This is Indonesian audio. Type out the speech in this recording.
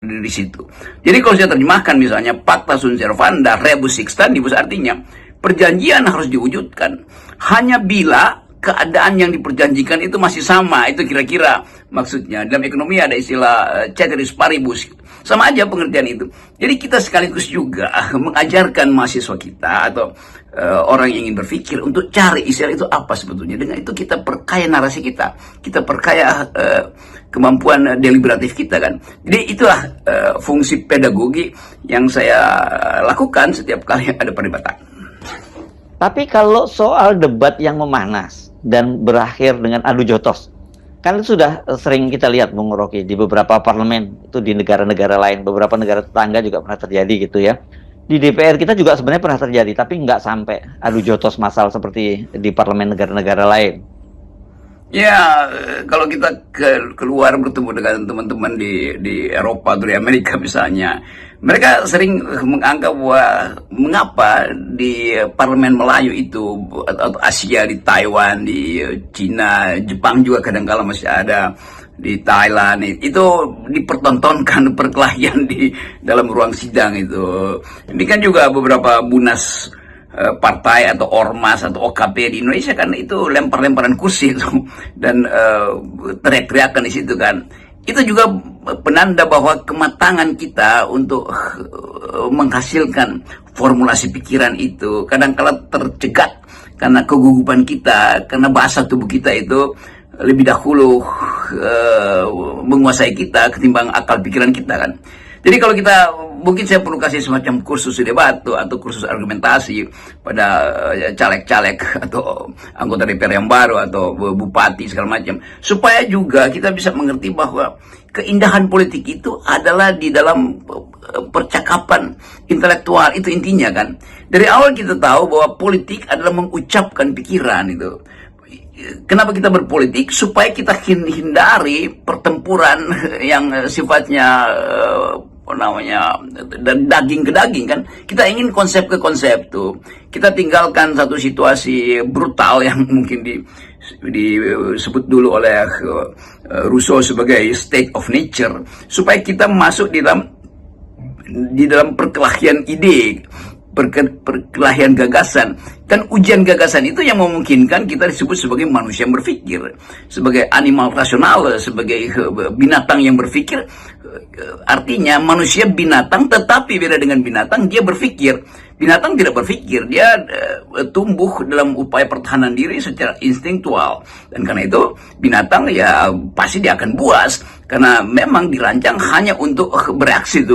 berdiri di situ. Jadi kalau saya terjemahkan misalnya pacta sunt servanda rebus sic stantibus, artinya perjanjian harus diwujudkan hanya bila keadaan yang diperjanjikan itu masih sama. Itu kira-kira maksudnya. Dalam ekonomi ada istilah ceteris paribus, sama aja pengertian itu. Jadi kita sekaligus juga mengajarkan mahasiswa kita atau orang yang ingin berpikir untuk cari istilah itu apa sebetulnya. Dengan itu kita perkaya narasi kita perkaya kemampuan deliberatif kita kan. Jadi itulah fungsi pedagogi yang saya lakukan setiap kali ada perdebatan. Tapi kalau soal debat yang memanas dan berakhir dengan adu jotos, kan itu sudah sering kita lihat, Bung Rocky, di beberapa parlemen itu di negara-negara lain, beberapa negara tetangga juga pernah terjadi gitu ya. Di DPR kita juga sebenarnya pernah terjadi, tapi nggak sampai adu jotos massal seperti di parlemen negara-negara lain. Ya, kalau kita keluar bertemu dengan teman-teman di Eropa atau di Amerika misalnya, mereka sering menganggap bahwa mengapa di parlemen Melayu itu atau Asia, di Taiwan, di Cina, Jepang juga kadang-kala masih ada, di Thailand itu dipertontonkan perkelahian di dalam ruang sidang itu. Ini kan juga beberapa munas partai atau ormas atau OKP di Indonesia kan itu lempar-lemparan kursi itu dan teriak-teriakan di situ kan. Itu juga penanda bahwa kematangan kita untuk menghasilkan formulasi pikiran itu kadang-kala tercegat karena kegugupan kita, karena bahasa tubuh kita itu lebih dahulu menguasai kita ketimbang akal pikiran kita kan. Jadi kalau kita, mungkin saya perlu kasih semacam kursus debat atau kursus argumentasi pada caleg-caleg atau anggota DPR yang baru atau bupati segala macam, supaya juga kita bisa mengerti bahwa keindahan politik itu adalah di dalam percakapan intelektual, itu intinya kan. Dari awal kita tahu bahwa politik adalah mengucapkan pikiran itu. Kenapa kita berpolitik? Supaya kita hindari pertempuran yang sifatnya dari daging ke daging kan. Kita ingin konsep ke konsep tuh. Kita tinggalkan satu situasi brutal yang mungkin disebut dulu oleh Rousseau sebagai state of nature, supaya kita masuk di dalam perkelahian ide, perkelahian gagasan. Dan ujian gagasan itu yang memungkinkan kita disebut sebagai manusia yang berpikir, sebagai animal rasional, sebagai binatang yang berpikir. Artinya manusia binatang, tetapi beda dengan binatang, dia berpikir. Binatang tidak berpikir, dia tumbuh dalam upaya pertahanan diri secara instinktual. Dan karena itu binatang ya pasti dia akan buas, karena memang dirancang hanya untuk bereaksi itu.